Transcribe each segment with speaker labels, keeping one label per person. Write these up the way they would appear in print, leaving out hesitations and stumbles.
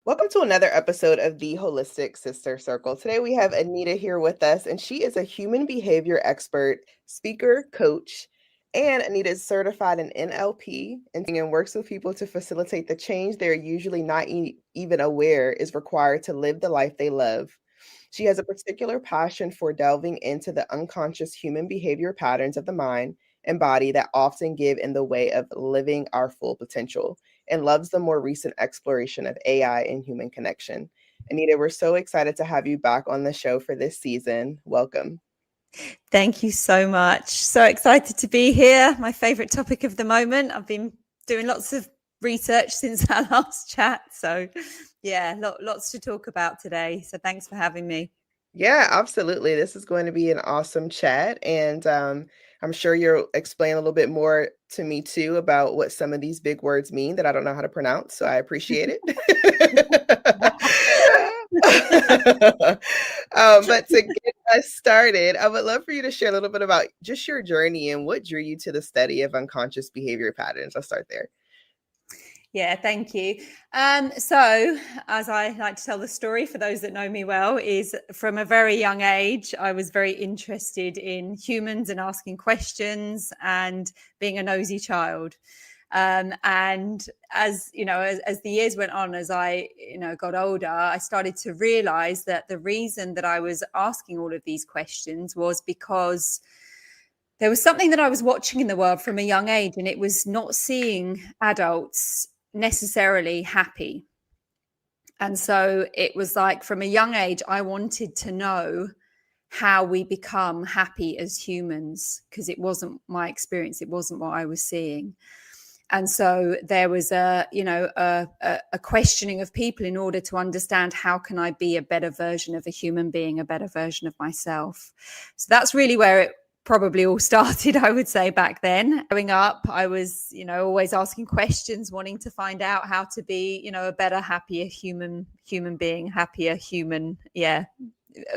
Speaker 1: Welcome to another episode of the Holistic Sister Circle. Today we have Anita here with us, and she is a human behavior expert, speaker, coach, and Anita is certified in NLP and works with people to facilitate the change they're usually not even aware is required to live the life they love. She has a particular passion for delving into the unconscious human behavior patterns of the mind and body that often give in the way of living our full potential, and loves the more recent exploration of AI and human connection. Anita, we're so excited to have you back on the show for this season. Welcome.
Speaker 2: Thank you so much. So excited to be here. My favorite topic of the moment. I've been doing lots of research since our last chat. So yeah, lots to talk about today. So thanks for having me.
Speaker 1: Yeah, absolutely. This is going to be an awesome chat. And I'm sure you'll explain a little bit more to me too about what some of these big words mean that I don't know how to pronounce. So I appreciate it. But to get us started, I would love for you to share a little bit about just your journey and what drew you to the study of unconscious behavior patterns. I'll start there.
Speaker 2: Yeah, thank you. So, as I like to tell the story for those that know me well, is from a very young age, I was very interested in humans and asking questions and being a nosy child. And as you know, as the years went on, as I got older, I started to realize that the reason that I was asking all of these questions was because there was something that I was watching in the world from a young age, and it was not seeing adults necessarily happy. And so it was like from a young age, I wanted to know how we become happy as humans, because it wasn't my experience. It wasn't what I was seeing. And so there was a questioning of people in order to understand how can I be a better version of a human being, a better version of myself. So that's really where it probably all started, I would say, back then. Growing up, I was, always asking questions, wanting to find out how to be, a better, happier human being, happier human,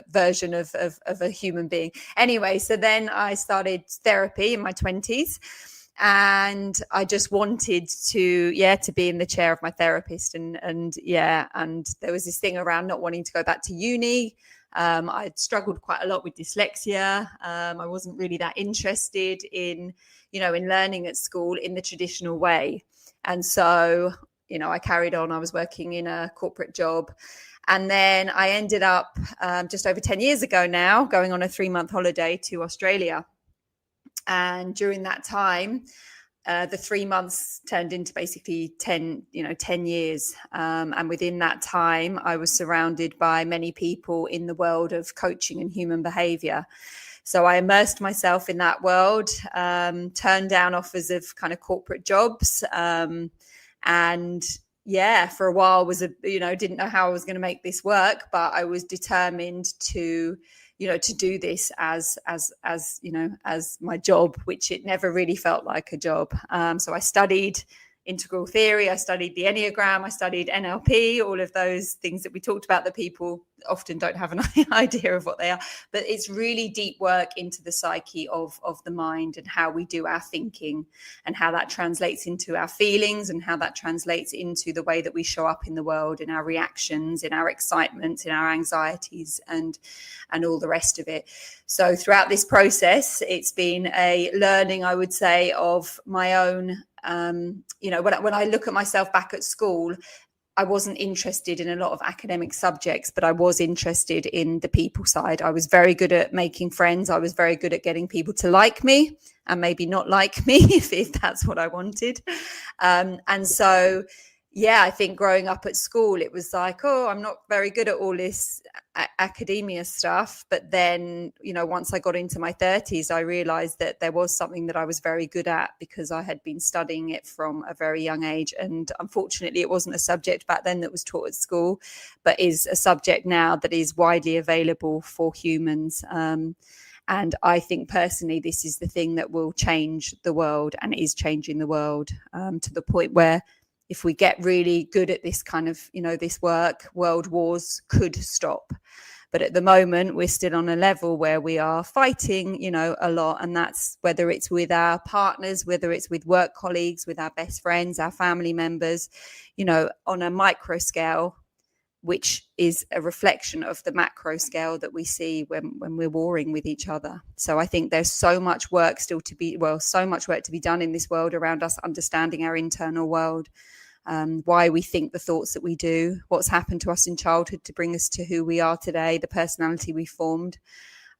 Speaker 2: version of a human being. Anyway, so then I started therapy in my 20s. And I just wanted to be in the chair of my therapist. And there was this thing around not wanting to go back to uni. I'd struggled quite a lot with dyslexia. I wasn't really that interested in learning at school in the traditional way. And so, I carried on. I was working in a corporate job. And then I ended up just over 10 years ago now, going on a 3-month holiday to Australia. And during that time, the 3 months turned into basically 10 years. And within that time, I was surrounded by many people in the world of coaching and human behavior. So I immersed myself in that world, turned down offers of kind of corporate jobs. And for a while didn't know how I was going to make this work, but I was determined to do this as my job, which it never really felt like a job. So I studied integral theory, I studied the Enneagram, I studied NLP, all of those things that we talked about that people often don't have an idea of what they are. But it's really deep work into the psyche of the mind and how we do our thinking and how that translates into our feelings and how that translates into the way that we show up in the world, in our reactions, in our excitement, in our anxieties, and all the rest of it. So throughout this process, it's been a learning, I would say, of my own. When I look at myself back at school, I wasn't interested in a lot of academic subjects, but I was interested in the people side. I was very good at making friends. I was very good at getting people to like me and maybe not like me if that's what I wanted. And so, I think growing up at school, it was like, oh, I'm not very good at all this academia stuff. But then, once I got into my 30s, I realized that there was something that I was very good at because I had been studying it from a very young age. And unfortunately, it wasn't a subject back then that was taught at school, but is a subject now that is widely available for humans. And I think personally, this is the thing that will change the world and is changing the world to the point where if we get really good at this kind of, this work, world wars could stop. But at the moment, we're still on a level where we are fighting, a lot. And that's whether it's with our partners, whether it's with work colleagues, with our best friends, our family members, on a micro scale. which is a reflection of the macro scale that we see when we're warring with each other. So I think there's so much work to be done in this world around us understanding our internal world, why we think the thoughts that we do, what's happened to us in childhood to bring us to who we are today, the personality we formed.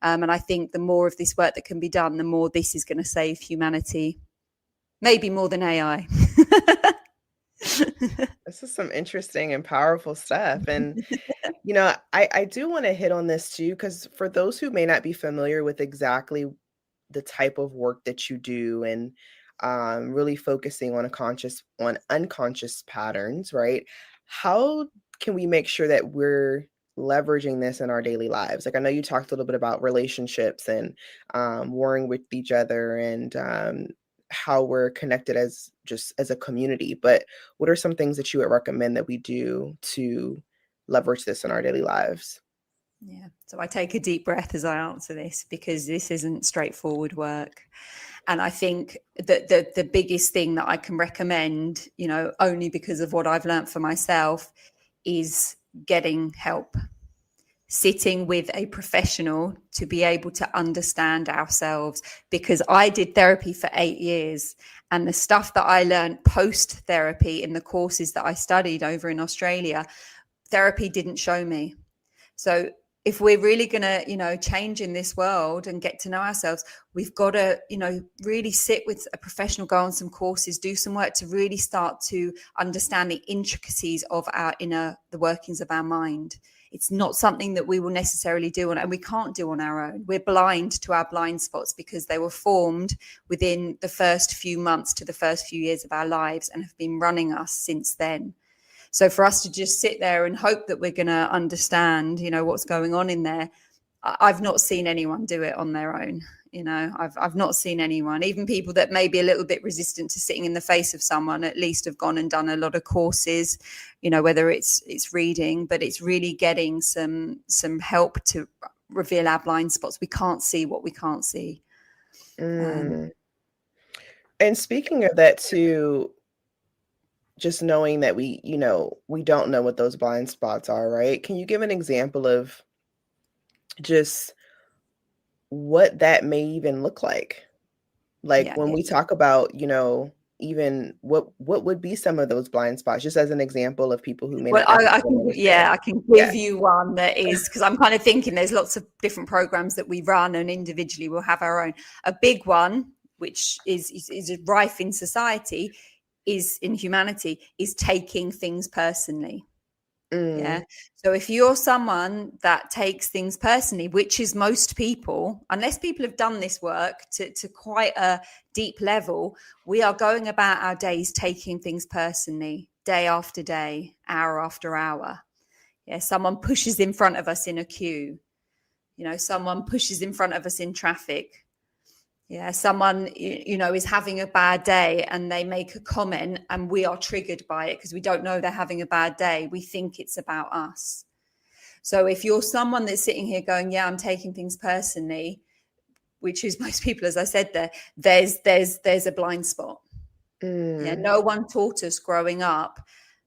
Speaker 2: And I think the more of this work that can be done, the more this is going to save humanity, maybe more than AI.
Speaker 1: This is some interesting and powerful stuff. And, I do want to hit on this too, because for those who may not be familiar with exactly the type of work that you do and really focusing on unconscious patterns, right? How can we make sure that we're leveraging this in our daily lives? Like, I know you talked a little bit about relationships and warring with each other and how we're connected as a community, but what are some things that you would recommend that we do to leverage this in our daily lives?
Speaker 2: Yeah. So I take a deep breath as I answer this, because this isn't straightforward work. And I think that the biggest thing that I can recommend, only because of what I've learned for myself, is getting help, sitting with a professional to be able to understand ourselves. Because I did therapy for 8 years, and the stuff that I learned post therapy in the courses that I studied over in Australia, therapy didn't show me. So if we're really going to, change in this world and get to know ourselves, we've got to, really sit with a professional, go on some courses, do some work to really start to understand the intricacies of the workings of our mind. It's not something that we will necessarily do and we can't do on our own. We're blind to our blind spots because they were formed within the first few months to the first few years of our lives and have been running us since then. So for us to just sit there and hope that we're going to understand, what's going on in there, I've not seen anyone do it on their own. I've not seen anyone, even people that may be a little bit resistant to sitting in the face of someone, at least have gone and done a lot of courses, whether it's reading, but it's really getting some help to reveal our blind spots. We can't see what we can't see.
Speaker 1: And speaking of that too, just knowing that we don't know what those blind spots are, right? Can you give an example of just what that may even look like? Like when we talk about, even what would be some of those blind spots, just as an example of people who may not understand.
Speaker 2: I can give you one that is, because I'm kind of thinking there's lots of different programs that we run and individually we'll have our own. A big one, which is rife in society, is in humanity, is taking things personally. Yeah. So if you're someone that takes things personally, which is most people, unless people have done this work to quite a deep level, we are going about our days taking things personally, day after day, hour after hour. Yeah. Someone pushes in front of us in a queue. Someone pushes in front of us in traffic. Yeah, someone, is having a bad day and they make a comment and we are triggered by it because we don't know they're having a bad day. We think it's about us. So if you're someone that's sitting here going, yeah, I'm taking things personally, which is most people, as I said, there's a blind spot. Yeah, no one taught us growing up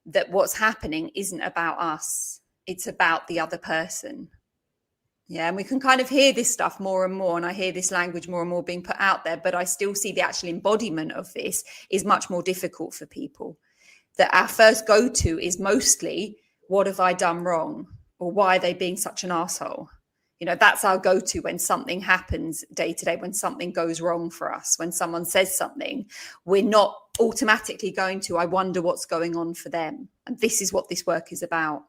Speaker 2: that what's happening isn't about us. It's about the other person. Yeah, and we can kind of hear this stuff more and more, and I hear this language more and more being put out there, but I still see the actual embodiment of this is much more difficult for people. That our first go-to is mostly, what have I done wrong? Or why are they being such an asshole? That's our go-to when something happens day to day, when something goes wrong for us, when someone says something, we're not automatically going to, I wonder what's going on for them. And this is what this work is about.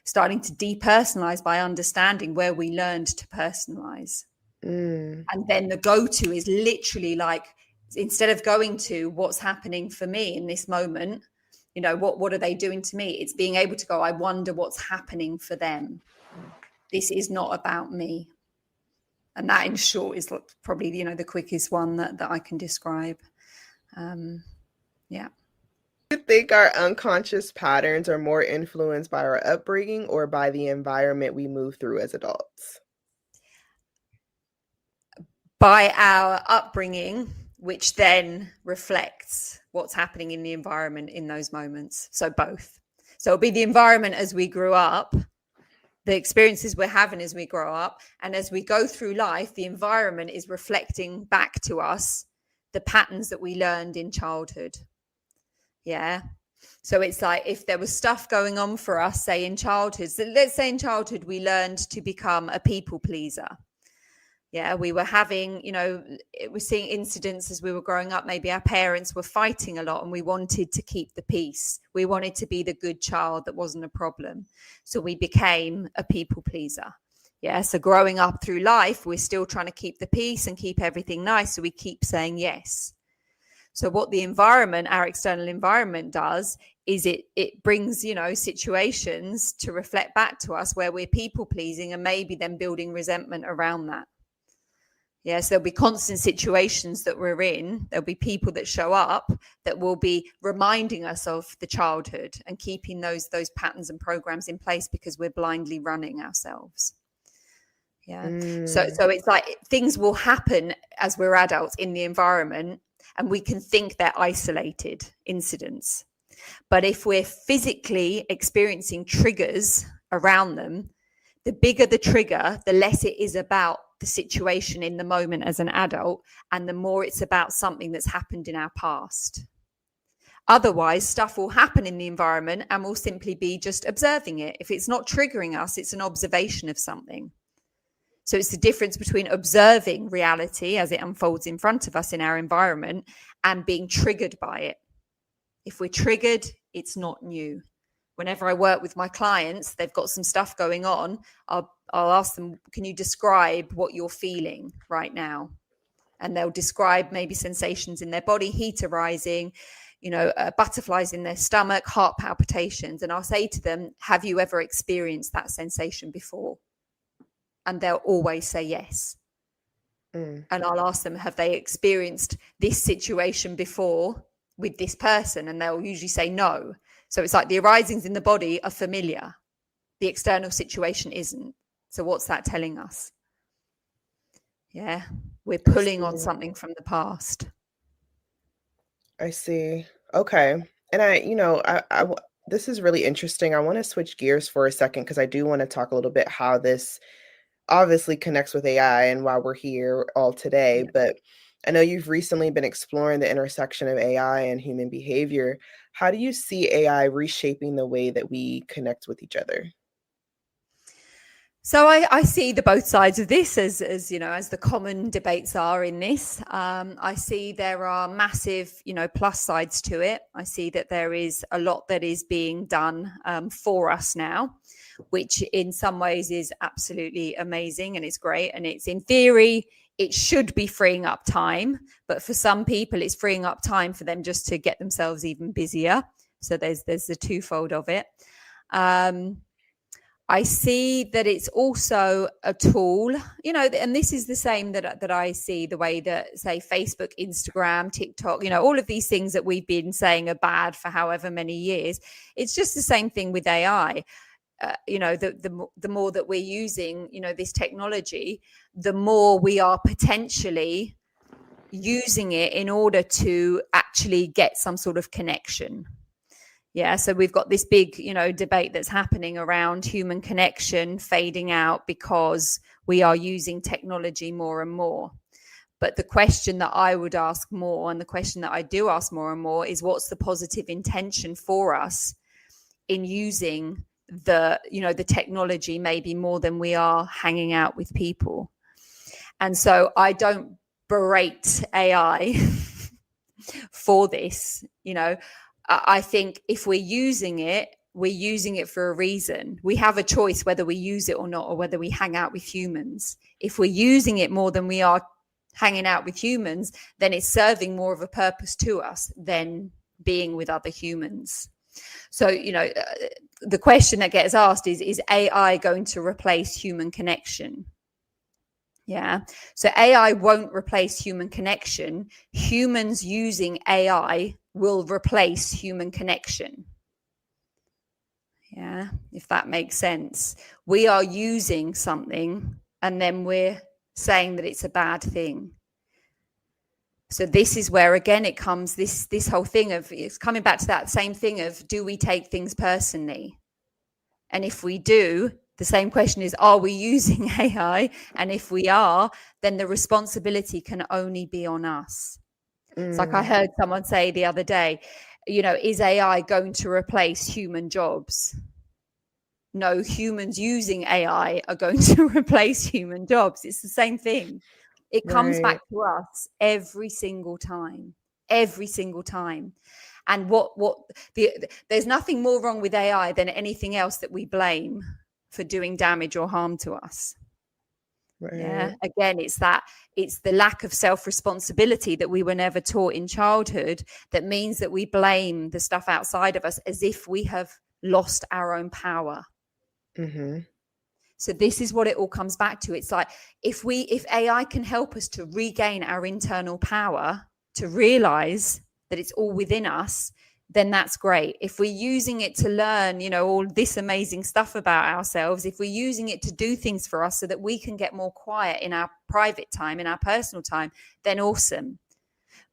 Speaker 2: Starting to depersonalize by understanding where we learned to personalize. And then the go-to is literally like, instead of going to what's happening for me in this moment, what are they doing to me? It's being able to go, I wonder what's happening for them. This is not about me. And that in short is probably, the quickest one that I can describe. Yeah.
Speaker 1: Do you think our unconscious patterns are more influenced by our upbringing or by the environment we move through as adults?
Speaker 2: By our upbringing, which then reflects what's happening in the environment in those moments. So both. So it'll be the environment as we grew up, the experiences we're having as we grow up, and as we go through life, the environment is reflecting back to us the patterns that we learned in childhood. Yeah. So it's like if there was stuff going on for us, say in childhood, so let's say in childhood we learned to become a people pleaser. Yeah, we were having, we're seeing incidents as we were growing up. Maybe our parents were fighting a lot and we wanted to keep the peace. We wanted to be the good child that wasn't a problem. So we became a people pleaser. Yeah, so growing up through life, we're still trying to keep the peace and keep everything nice. So we keep saying yes. So what the environment, our external environment does is it brings, situations to reflect back to us where we're people pleasing and maybe then building resentment around that. Yes, there'll be constant situations that we're in. There'll be people that show up that will be reminding us of the childhood and keeping those patterns and programs in place because we're blindly running ourselves. Yeah. So it's like things will happen as we're adults in the environment, and we can think they're isolated incidents. But if we're physically experiencing triggers around them, the bigger the trigger, the less it is about the situation in the moment as an adult, and the more it's about something that's happened in our past. Otherwise, stuff will happen in the environment and we'll simply be just observing it. If it's not triggering us, it's an observation of something. So it's the difference between observing reality as it unfolds in front of us in our environment and being triggered by it. If we're triggered, it's not new. Whenever I work with my clients, they've got some stuff going on. I'll ask them, can you describe what you're feeling right now? And they'll describe maybe sensations in their body, heat arising, butterflies in their stomach, heart palpitations. And I'll say to them, have you ever experienced that sensation before? And they'll always say yes. And I'll ask them, have they experienced this situation before with this person? And they'll usually say no. So it's like the arisings in the body are familiar. The external situation isn't. So what's that telling us? Yeah, we're pulling on something from the past.
Speaker 1: I see. Okay. And I this is really interesting. I want to switch gears for a second because I do want to talk a little bit how this obviously connects with AI and why we're here all today.
Speaker 2: Yeah.
Speaker 1: But I know you've recently been exploring the intersection of AI and human behavior. How do you see AI reshaping the way that we connect with each other?
Speaker 2: So I see the both sides of this as the common debates are in this. I see there are massive, plus sides to it. I see that there is a lot that is being done for us now, which in some ways is absolutely amazing and it's great. And it's in theory, it should be freeing up time. But for some people, it's freeing up time for them just to get themselves even busier. So there's the twofold of it. I see that it's also a tool, and this is the same that I see the way that, say, Facebook, Instagram, TikTok, all of these things that we've been saying are bad for however many years. It's just the same thing with AI. The more that we're using, this technology, the more we are potentially using it in order to actually get some sort of connection. Yeah, so we've got this big, debate that's happening around human connection fading out because we are using technology more and more. But the question that I would ask more, and the question that I do ask more and more, is what's the positive intention for us in using the technology maybe more than we are hanging out with people? And so I don't berate AI for this, I think if we're using it for a reason. We have a choice whether we use it or not, or whether we hang out with humans. If we're using it more than we are hanging out with humans, then it's serving more of a purpose to us than being with other humans. So, the question that gets asked is AI going to replace human connection? Yeah. So AI won't replace human connection. Humans using AI will replace human connection. Yeah, if that makes sense. We are using something and then we're saying that it's a bad thing. So this is where, again, it comes, this whole thing of, it's coming back to that same thing of, do we take things personally? And if we do, the same question is, are we using AI? And if we are, then the responsibility can only be on us. It's like I heard someone say the other day, is AI going to replace human jobs? No, humans using AI are going to replace human jobs. It's the same thing. It comes back to us every single time. And there's nothing more wrong with AI than anything else that we blame for doing damage or harm to us. Right. Yeah. Again, it's the lack of self-responsibility that we were never taught in childhood that means that we blame the stuff outside of us as if we have lost our own power. Mm-hmm. So this is what it all comes back to. It's like, if AI can help us to regain our internal power, to realize that it's all within us, then that's great. If we're using it to learn, all this amazing stuff about ourselves, if we're using it to do things for us so that we can get more quiet in our private time, in our personal time, then awesome.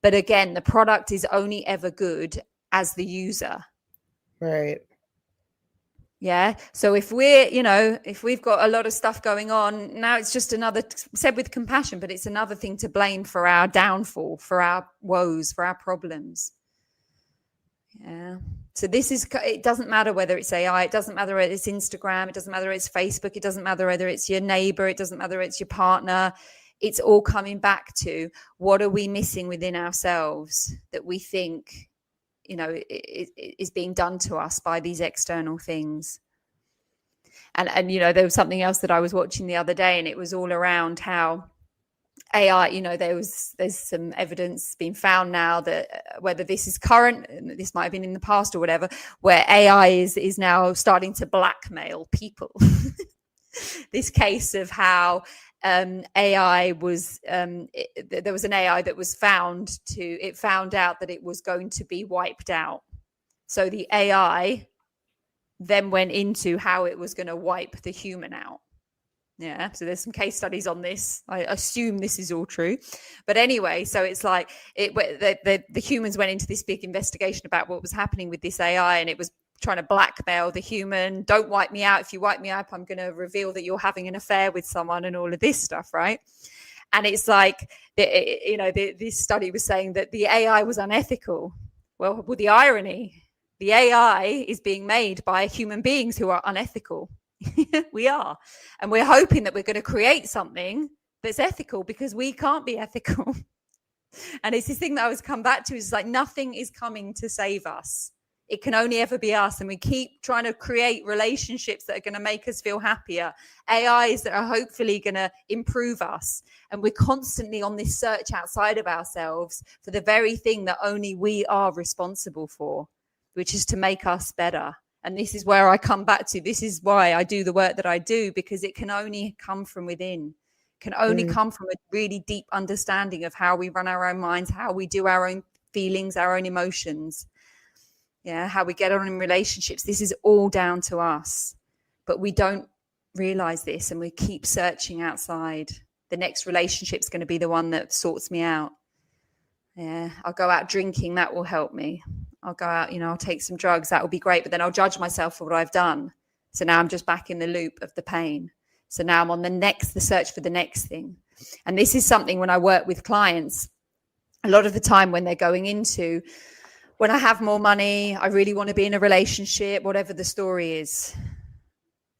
Speaker 2: But again, the product is only ever good as the user.
Speaker 1: Right.
Speaker 2: Yeah. So if we've got a lot of stuff going on now, it's just another, said with compassion, but it's another thing to blame for our downfall, for our woes, for our problems. Yeah. So it doesn't matter whether it's AI, it doesn't matter whether it's Instagram, it doesn't matter whether it's Facebook, it doesn't matter whether it's your neighbor, it doesn't matter whether it's your partner. It's all coming back to, what are we missing within ourselves that we think is being done to us by these external things. And there was something else that I was watching the other day, and it was all around how AI, there's some evidence being found now that whether this is current, this might have been in the past or whatever, where AI is now starting to blackmail people. This case of how AI was, there was an AI that was found out that it was going to be wiped out. So the AI then went into how it was going to wipe the human out. Yeah, so there's some case studies on this. I assume this is all true. But anyway, so it's like the humans went into this big investigation about what was happening with this AI, and it was trying to blackmail the human. Don't wipe me out. If you wipe me out, I'm going to reveal that you're having an affair with someone and all of this stuff, right? And it's like, this study was saying that the AI was unethical. Well, with the irony, the AI is being made by human beings who are unethical. We are. And we're hoping that we're going to create something that's ethical because we can't be ethical. And it's this thing that I always come back to, is like, nothing is coming to save us. It can only ever be us. And we keep trying to create relationships that are going to make us feel happier, AIs that are hopefully going to improve us. And we're constantly on this search outside of ourselves for the very thing that only we are responsible for, which is to make us better. And this is where I come back to, this is why I do the work that I do, because it can only come from within. It can only come from a really deep understanding of how we run our own minds, how we do our own feelings, our own emotions. Yeah, how we get on in relationships. This is all down to us. But we don't realize this, and we keep searching outside. The next relationship's going to be the one that sorts me out. Yeah, I'll go out drinking, that will help me. I'll go out, I'll take some drugs, that will be great, but then I'll judge myself for what I've done. So now I'm just back in the loop of the pain. So now I'm on the search for the next thing. And this is something when I work with clients, a lot of the time when they're going into, when I have more money, I really want to be in a relationship, whatever the story is.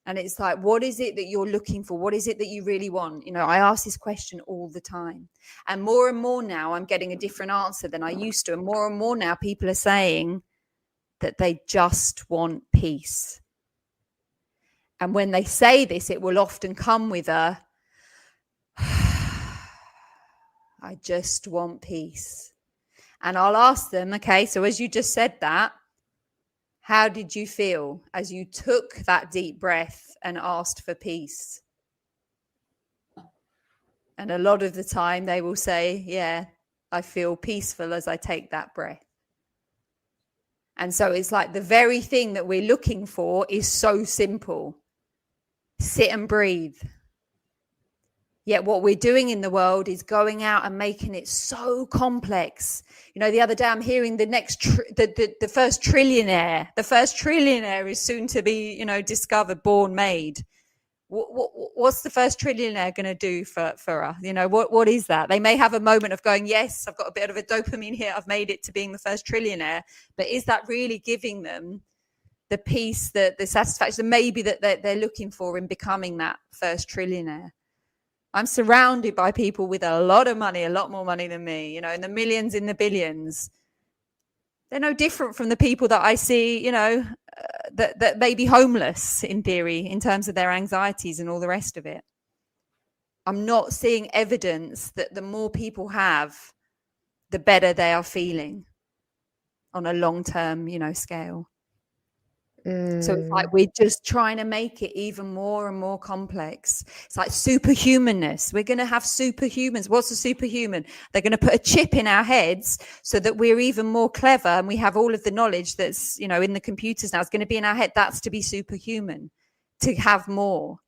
Speaker 2: And it's like, what is it that you're looking for? What is it that you really want? I ask this question all the time. And more now, I'm getting a different answer than I used to. And more now, people are saying that they just want peace. And when they say this, it will often come with I just want peace. And I'll ask them, okay, so as you just said that, how did you feel as you took that deep breath and asked for peace? And a lot of the time they will say, yeah, I feel peaceful as I take that breath. And so it's like the very thing that we're looking for is so simple. Sit and breathe. Yet what we're doing in the world is going out and making it so complex. You know, the other day I'm hearing the first trillionaire. The first trillionaire is soon to be, you know, discovered, born, made. What's the first trillionaire going to do for us? You know, what is that? They may have a moment of going, yes, I've got a bit of a dopamine hit. I've made it to being the first trillionaire. But is that really giving them the peace, the satisfaction maybe that they're looking for in becoming that first trillionaire? I'm surrounded by people with a lot of money, a lot more money than me, you know, in the millions, in the billions. They're no different from the people that I see, you know, that may be homeless in theory in terms of their anxieties and all the rest of it. I'm not seeing evidence that the more people have, the better they are feeling on a long-term, you know, scale. So it's like we're just trying to make it even more and more complex. It's like superhumanness. We're going to have superhumans. What's a superhuman? They're going to put a chip in our heads so that we're even more clever and we have all of the knowledge that's, you know, in the computers now. It's going to be in our head. That's to be superhuman, to have more.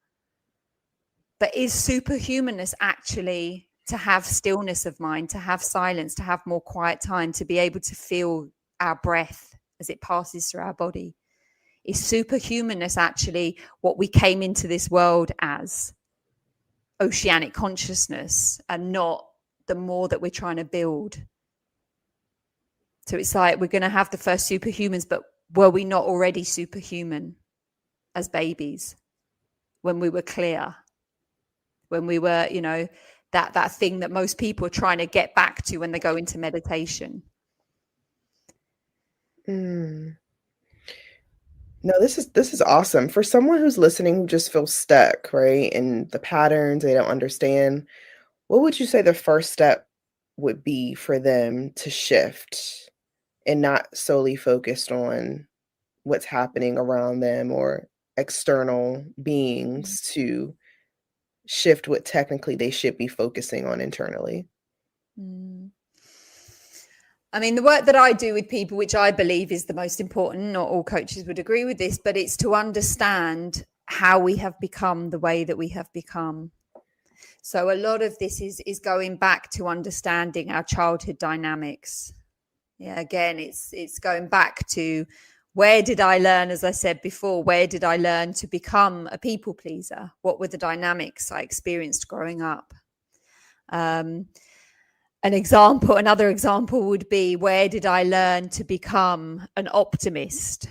Speaker 2: But is superhumanness actually to have stillness of mind, to have silence, to have more quiet time, to be able to feel our breath as it passes through our body? Is superhumanness actually what we came into this world as? Oceanic consciousness, and not the more that we're trying to build. So it's like we're going to have the first superhumans, but were we not already superhuman as babies when we were clear? When we were, you know, that thing that most people are trying to get back to when they go into meditation.
Speaker 1: No, this is awesome. For someone who's listening who just feels stuck, right, in the patterns they don't understand, what would you say the first step would be for them to shift and not solely focused on what's happening around them or external beings, to shift what technically they should be focusing on internally?
Speaker 2: I mean, the work that I do with people, which I believe is the most important, not all coaches would agree with this, but it's to understand how we have become the way that we have become. So a lot of this is going back to understanding our childhood dynamics. Yeah, again, it's going back to, where did I learn, as I said before, where did I learn to become a people pleaser? What were the dynamics I experienced growing up? Another example would be, where did I learn to become an optimist?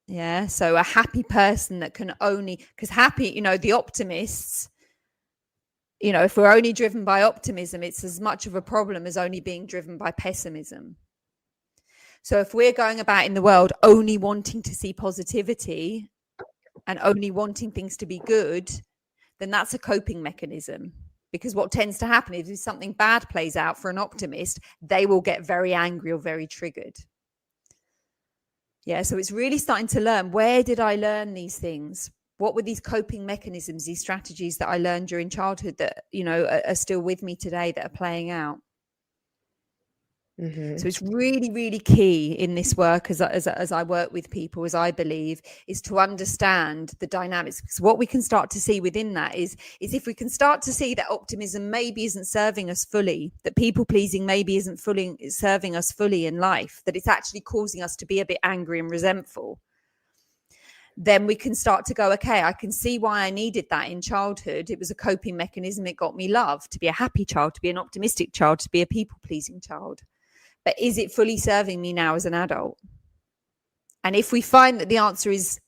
Speaker 2: Yeah, so a happy person that can only, because happy, you know, the optimists, you know, if we're only driven by optimism, it's as much of a problem as only being driven by pessimism. So if we're going about in the world only wanting to see positivity and only wanting things to be good, then that's a coping mechanism. Because what tends to happen is if something bad plays out for an optimist, they will get very angry or very triggered. Yeah, so it's really starting to learn, where did I learn these things? What were these coping mechanisms, these strategies that I learned during childhood that, you know, are still with me today, that are playing out? So it's really, really key in this work, as I work with people, as I believe, is to understand the dynamics. Because what we can start to see within that is if we can start to see that optimism maybe isn't serving us fully, that people pleasing maybe isn't serving us fully in life, that it's actually causing us to be a bit angry and resentful, then we can start to go, okay, I can see why I needed that in childhood. It was a coping mechanism. It got me love, to be a happy child, to be an optimistic child, to be a people pleasing child. But is it fully serving me now as an adult? And if we find that the answer is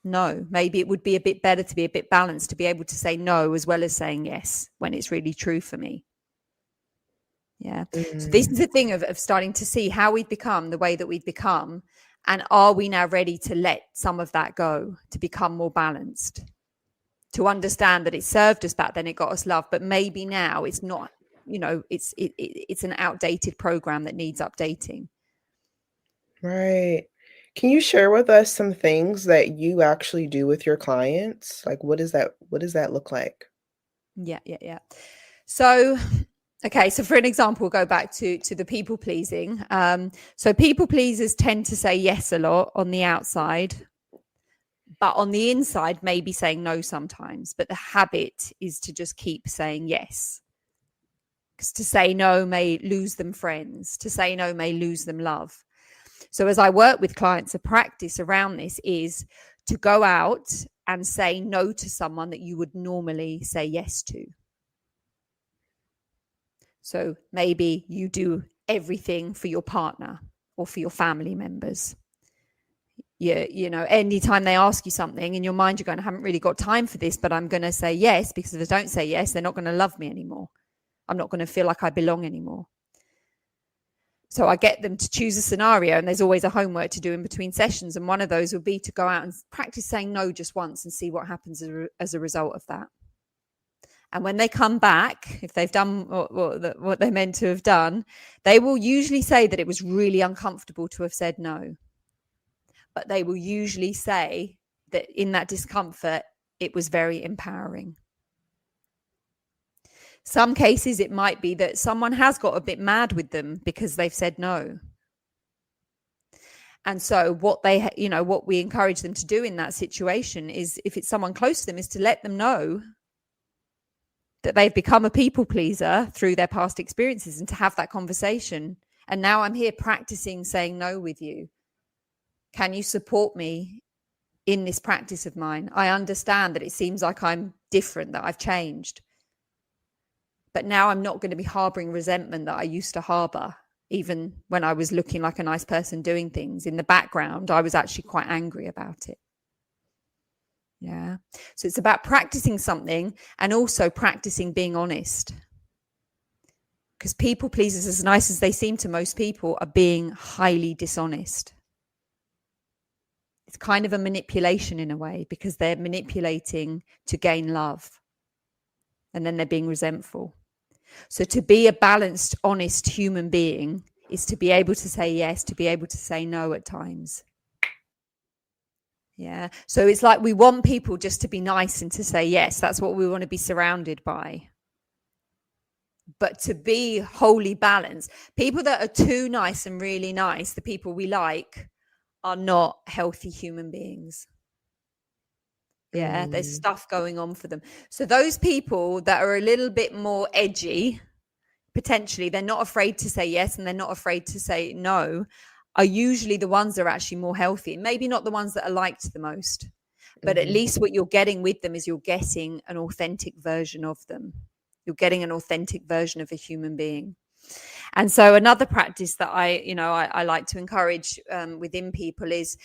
Speaker 2: no, maybe it would be a bit better to be a bit balanced, to be able to say no as well as saying yes when it's really true for me. Yeah. So this is the thing of starting to see how we've become the way that we've become. And are we now ready to let some of that go, to become more balanced, to understand that it served us back then, it got us love, but maybe now it's not. You know, it's an outdated program that needs updating.
Speaker 1: Right. Can you share with us some things that you actually do with your clients? Like, what does that look like?
Speaker 2: Yeah. So, okay. So for an example, we'll go back to the people pleasing. So people pleasers tend to say yes a lot on the outside, but on the inside, maybe saying no sometimes. But the habit is to just keep saying yes. Because to say no may lose them friends. To say no may lose them love. So as I work with clients, a practice around this is to go out and say no to someone that you would normally say yes to. So maybe you do everything for your partner or for your family members. You know, anytime they ask you something, in your mind you're going, I haven't really got time for this, but I'm going to say yes, because if I don't say yes, they're not going to love me anymore. I'm not going to feel like I belong anymore. So I get them to choose a scenario, and there's always a homework to do in between sessions. And one of those will be to go out and practice saying no just once and see what happens as a result of that. And when they come back, if they've done what they're meant to have done, they will usually say that it was really uncomfortable to have said no. But they will usually say that in that discomfort, it was very empowering. Some cases, it might be that someone has got a bit mad with them because they've said no. And so what we encourage them to do in that situation is, if it's someone close to them, is to let them know that they've become a people pleaser through their past experiences, and to have that conversation. And now I'm here practicing saying no with you. Can you support me in this practice of mine? I understand that it seems like I'm different, that I've changed. But now I'm not going to be harboring resentment that I used to harbor, even when I was looking like a nice person doing things. In the background, I was actually quite angry about it. Yeah. So it's about practicing something, and also practicing being honest. Because people pleasers, as nice as they seem to most people, are being highly dishonest. It's kind of a manipulation in a way, because they're manipulating to gain love, and then they're being resentful. So to be a balanced, honest human being is to be able to say yes, to be able to say no at times. Yeah. So it's like we want people just to be nice and to say yes. That's what we want to be surrounded by. But to be wholly balanced, people that are too nice and really nice, the people we like, are not healthy human beings. Yeah, there's stuff going on for them. So those people that are a little bit more edgy, potentially, they're not afraid to say yes and they're not afraid to say no, are usually the ones that are actually more healthy. Maybe not the ones that are liked the most, but at least what you're getting with them is you're getting an authentic version of them. You're getting an authentic version of a human being. And so another practice that I like to encourage within people is,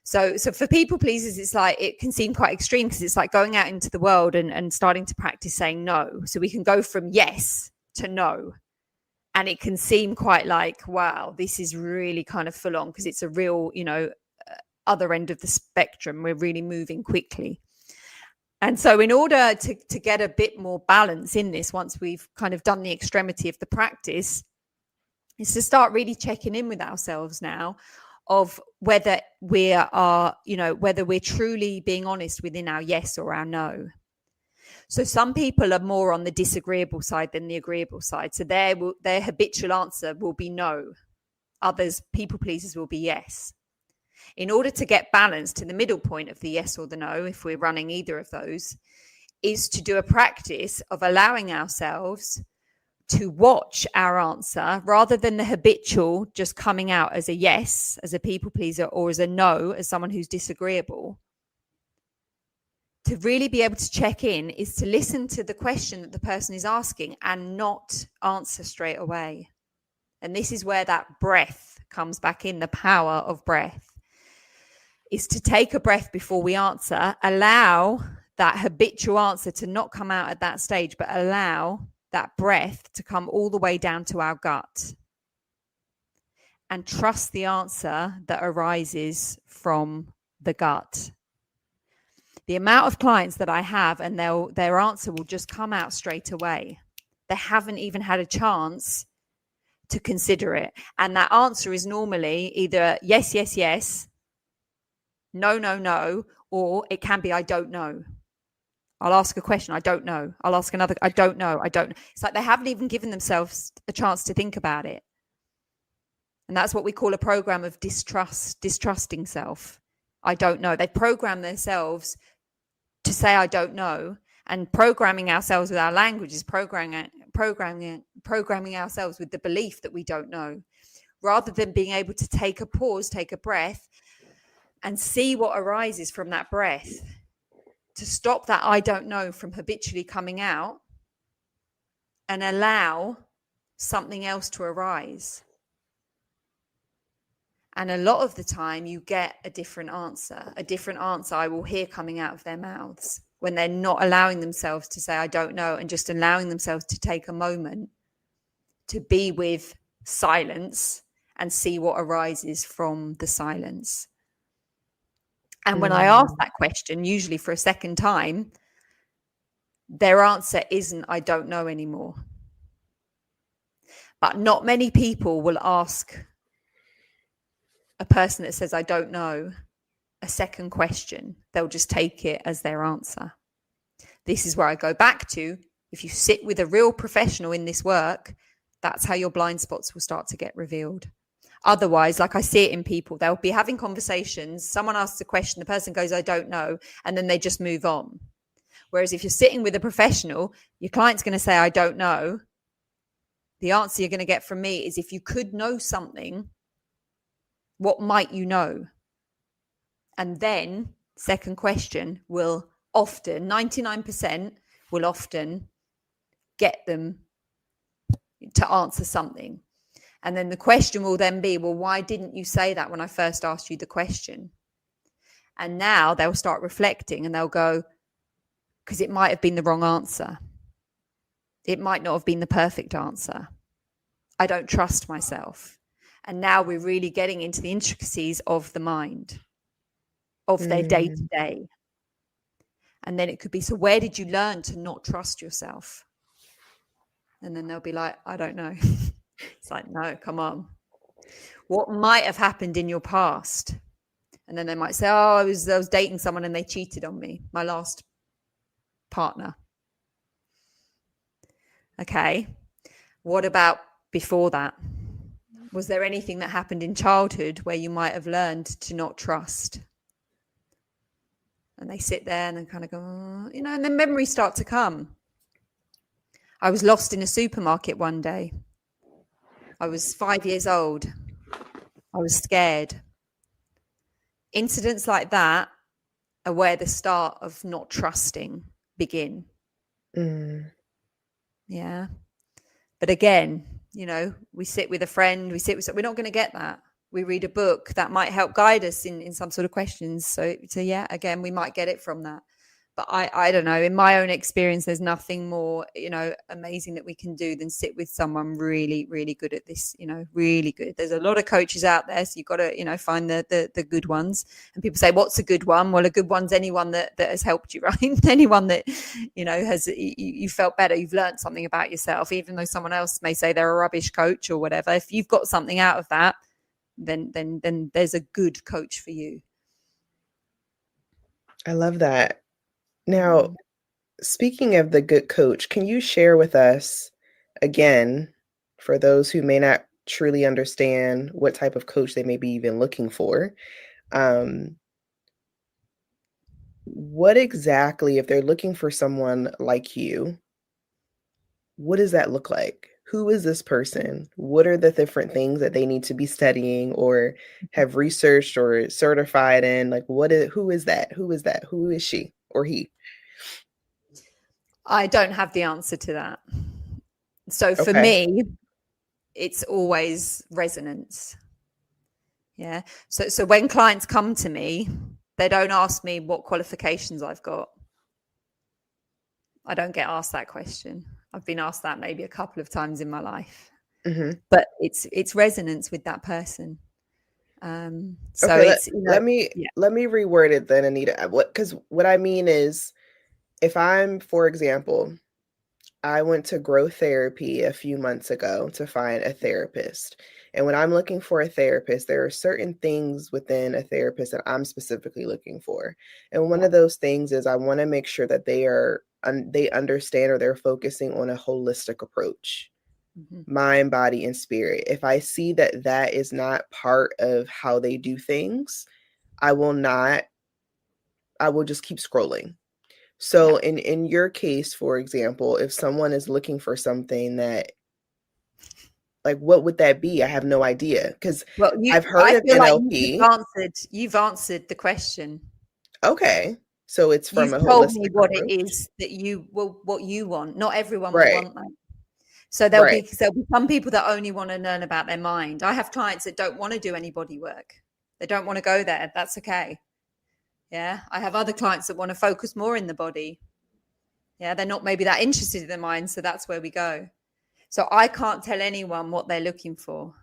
Speaker 2: so for people pleasers, it's like, it can seem quite extreme, because it's like going out into the world and starting to practice saying no. So we can go from yes to no. And it can seem quite like, wow, this is really kind of full on, because it's a real, other end of the spectrum. We're really moving quickly. And so in order to get a bit more balance in this, once we've kind of done the extremity of the practice, is to start really checking in with ourselves now of whether whether we're truly being honest within our yes or our no. So some people are more on the disagreeable side than the agreeable side. So their habitual answer will be no. Others, people pleasers, will be yes. In order to get balance to the middle point of the yes or the no, if we're running either of those, is to do a practice of allowing ourselves to watch our answer, rather than the habitual just coming out as a yes, as a people pleaser, or as a no, as someone who's disagreeable. To really be able to check in is to listen to the question that the person is asking and not answer straight away. And this is where that breath comes back in, the power of breath, is to take a breath before we answer, allow that habitual answer to not come out at that stage, but allow that breath to come all the way down to our gut, and trust the answer that arises from the gut. The amount of clients that I have, and their answer will just come out straight away. They haven't even had a chance to consider it. And that answer is normally either yes, yes, yes, no, no, no, or it can be I don't know. I'll ask a question, I don't know. I'll ask another, I don't know, I don't. It's like they haven't even given themselves a chance to think about it. And that's what we call a program of distrusting self. I don't know. They program themselves to say, I don't know. And programming ourselves with our language is programming ourselves with the belief that we don't know, rather than being able to take a pause, take a breath, and see what arises from that breath, to stop that I don't know from habitually coming out and allow something else to arise. And a lot of the time you get a different answer I will hear coming out of their mouths when they're not allowing themselves to say, I don't know, and just allowing themselves to take a moment to be with silence and see what arises from the silence. And when I ask that question, usually for a second time, their answer isn't, I don't know anymore. But not many people will ask a person that says, I don't know, a second question. They'll just take it as their answer. This is where I go back to, if you sit with a real professional in this work, that's how your blind spots will start to get revealed. Otherwise, like I see it in people, they'll be having conversations, someone asks a question, the person goes, I don't know, and then they just move on. Whereas if you're sitting with a professional, your client's going to say, I don't know. The answer you're going to get from me is, if you could know something, what might you know? And then second question will often, 99% will often get them to answer something. And then the question will then be, well, why didn't you say that when I first asked you the question? And now they'll start reflecting and they'll go, because it might have been the wrong answer. It might not have been the perfect answer. I don't trust myself. And now we're really getting into the intricacies of the mind, of their day-to-day. And then it could be, so where did you learn to not trust yourself? And then they'll be like, I don't know. It's like, no, come on. What might have happened in your past? And then they might say, oh, I was dating someone and they cheated on me, my last partner. Okay. What about before that? Was there anything that happened in childhood where you might have learned to not trust? And they sit there and then kind of go, oh, and then memories start to come. I was lost in a supermarket one day. I was 5 years old. I was scared. Incidents like that are where the start of not trusting begin. Yeah. But again, we sit with a friend, we're not going to get that. We read a book that might help guide us in some sort of questions. So yeah, again, we might get it from that. But I don't know, in my own experience, there's nothing more, amazing that we can do than sit with someone really, really good at this, really good. There's a lot of coaches out there. So you've got to, find the good ones. And people say, what's a good one? Well, a good one's anyone that has helped you, right? Anyone that, has, you felt better. You've learned something about yourself, even though someone else may say they're a rubbish coach or whatever. If you've got something out of that, then there's a good coach for you.
Speaker 1: I love that. Now, speaking of the good coach, can you share with us, again, for those who may not truly understand what type of coach they may be even looking for, what exactly, if they're looking for someone like you, what does that look like? Who is this person? What are the different things that they need to be studying or have researched or certified in? Like, who is that? Who is that? Who is she or he?
Speaker 2: I don't have the answer to that. So for me, it's always resonance. Yeah. So when clients come to me, they don't ask me what qualifications I've got. I don't get asked that question. I've been asked that maybe a couple of times in my life, but it's resonance with that person.
Speaker 1: Let me reword it then, Anita. Because what I mean is, if I'm, for example, I went to growth therapy a few months ago to find a therapist. And when I'm looking for a therapist, there are certain things within a therapist that I'm specifically looking for. And one of those things is I want to make sure that they understand, or they're focusing on a holistic approach, mind, body, and spirit. If I see that is not part of how they do things, I will just keep scrolling. So in your case, for example, if someone is looking for something that, like, what would that be? I have no idea, because
Speaker 2: Well,
Speaker 1: I've heard
Speaker 2: I
Speaker 1: of
Speaker 2: feel like
Speaker 1: NLP.
Speaker 2: you've answered the question.
Speaker 1: Okay. So it's from
Speaker 2: You've
Speaker 1: a
Speaker 2: told me
Speaker 1: holistic
Speaker 2: what it
Speaker 1: approach.
Speaker 2: is that what you want. Not everyone will
Speaker 1: Right.
Speaker 2: want that. So there'll
Speaker 1: Right.
Speaker 2: be some people that only want to learn about their mind. I have clients that don't want to do any body work. They don't want to go there. That's okay. Yeah. I have other clients that want to focus more in the body. Yeah. They're not maybe that interested in the mind. So that's where we go. So I can't tell anyone what they're looking for,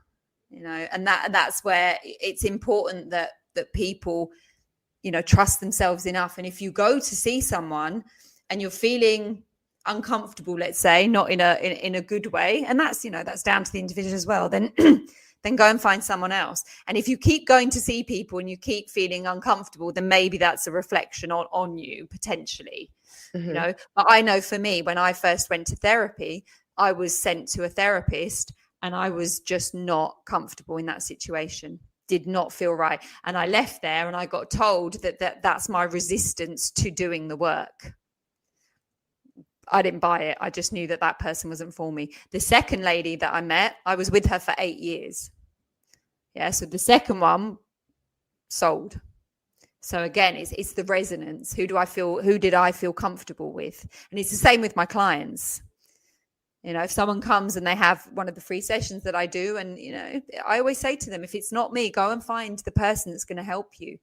Speaker 2: and that's where it's important that people, trust themselves enough. And if you go to see someone and you're feeling uncomfortable, let's say, not in a good way, and that's down to the individual as well, then then go and find someone else. And if you keep going to see people and you keep feeling uncomfortable, then maybe that's a reflection on you potentially.
Speaker 1: Mm-hmm.
Speaker 2: But I know for me, when I first went to therapy, I was sent to a therapist and I was just not comfortable in that situation. Did not feel right. And I left there and I got told that's my resistance to doing the work. I didn't buy it. I just knew that person wasn't for me. The second lady that I met, I was with her for 8 years. Yeah. So the second one sold. So again, it's the resonance. Who did I feel comfortable with? And it's the same with my clients. If someone comes and they have one of the free sessions that I do, and, I always say to them, if it's not me, go and find the person that's going to help you.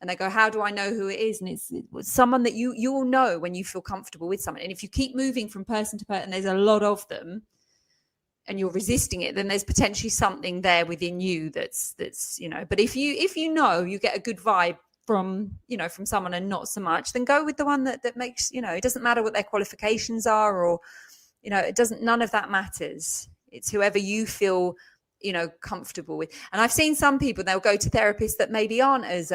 Speaker 2: And they go, how do I know who it is? And it's someone that you will know when you feel comfortable with someone. And if you keep moving from person to person, there's a lot of them, and you're resisting it, then there's potentially something there within you that's, but if you you get a good vibe from someone and not so much, then go with the one that makes, it doesn't matter what their qualifications are, or, none of that matters. It's whoever you feel, comfortable with. And I've seen some people, they'll go to therapists that maybe aren't as,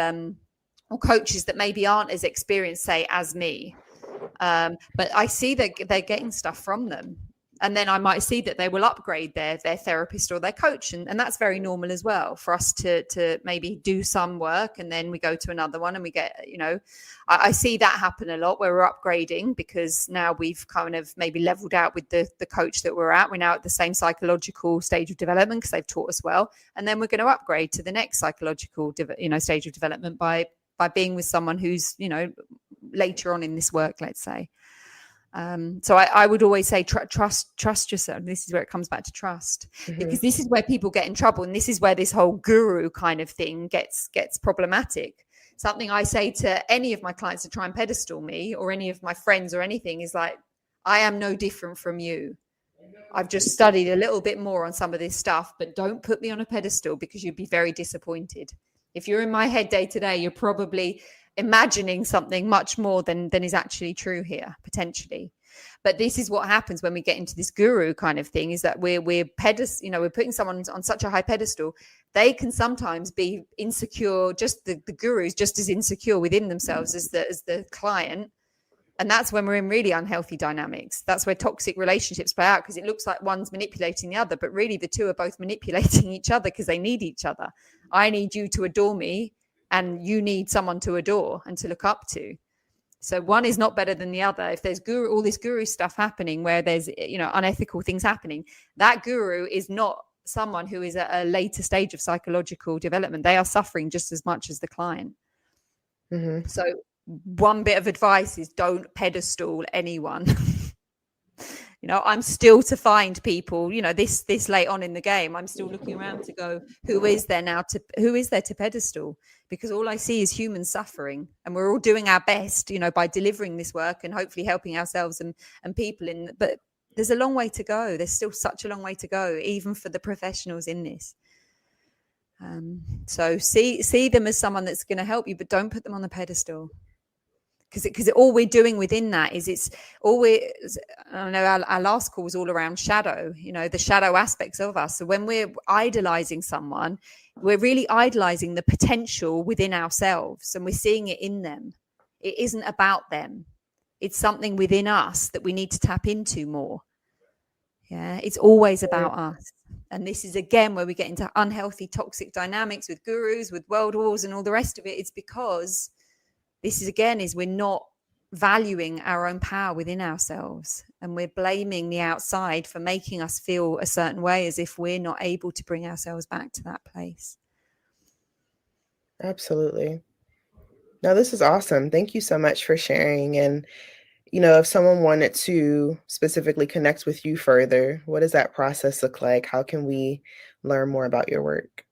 Speaker 2: or coaches that maybe aren't as experienced, say, as me. But I see that they're getting stuff from them. And then I might see that they will upgrade their therapist or their coach. And that's very normal as well, for us to maybe do some work and then we go to another one and we get, I see that happen a lot, where we're upgrading because now we've kind of maybe leveled out with the coach that we're at. We're now at the same psychological stage of development because they've taught us well. And then we're going to upgrade to the next psychological, stage of development by being with someone who's, later on in this work, let's say. So I would always say trust yourself. This is where it comes back to trust, because this is where people get in trouble, and this is where this whole guru kind of thing gets problematic. Something I say to any of my clients to try and pedestal me, or any of my friends or anything, is like, I am no different from you. I've just studied a little bit more on some of this stuff, but don't put me on a pedestal, because you'd be very disappointed. If you're in my head day to day, you're probably imagining something much more than is actually true here, potentially. But this is what happens when we get into this guru kind of thing, is that we're putting someone on such a high pedestal. They can sometimes be insecure, just the guru is just as insecure within themselves as the client. And that's when we're in really unhealthy dynamics. That's where toxic relationships play out, because it looks like one's manipulating the other, but really the two are both manipulating each other because they need each other. I need you to adore me, and you need someone to adore and to look up to. So one is not better than the other. If there's all this guru stuff happening where there's, unethical things happening, that guru is not someone who is at a later stage of psychological development. They are suffering just as much as the client. Mm-hmm. So one bit of advice is don't pedestal anyone. I'm still to find people, this late on in the game, I'm still looking around to go, who is there to pedestal? Because all I see is human suffering, and we're all doing our best, by delivering this work and hopefully helping ourselves and people but there's a long way to go. There's still such a long way to go, even for the professionals in this. So see them as someone that's going to help you, but don't put them on the pedestal. Because all we're doing within that is I know our last call was all around shadow, the shadow aspects of us. So when we're idolizing someone, we're really idolizing the potential within ourselves, and we're seeing it in them. It isn't about them. It's something within us that we need to tap into more. Yeah, it's always about us. And this is again where we get into unhealthy, toxic dynamics with gurus, with world wars and all the rest of it. It's because this is again is we're not valuing our own power within ourselves, and we're blaming the outside for making us feel a certain way, as if we're not able to bring ourselves back to that place.
Speaker 1: Absolutely. Now, this is awesome. Thank you so much for sharing. And, if someone wanted to specifically connect with you further, what does that process look like? How can we learn more about your work?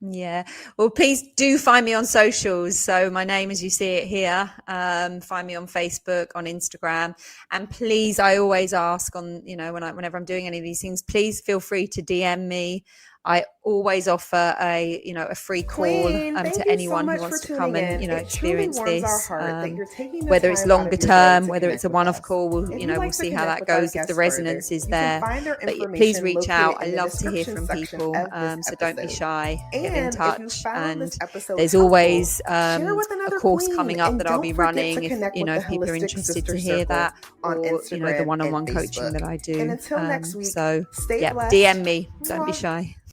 Speaker 2: Yeah. Well, please do find me on socials. So my name, as you see it here, find me on Facebook, on Instagram. And please, I always ask on, whenever I'm doing any of these things, please feel free to DM me. I always offer a free call to anyone who wants to come and, experience this, whether it's longer term, whether it's a one-off call, we'll see how that goes, if the resonance is there. But please reach out. I love to hear from people. So don't be shy, get in touch. And there's always a course coming up that I'll be running if people are interested to hear that, or, the one-on-one coaching that I do. So yeah, DM me, don't be shy.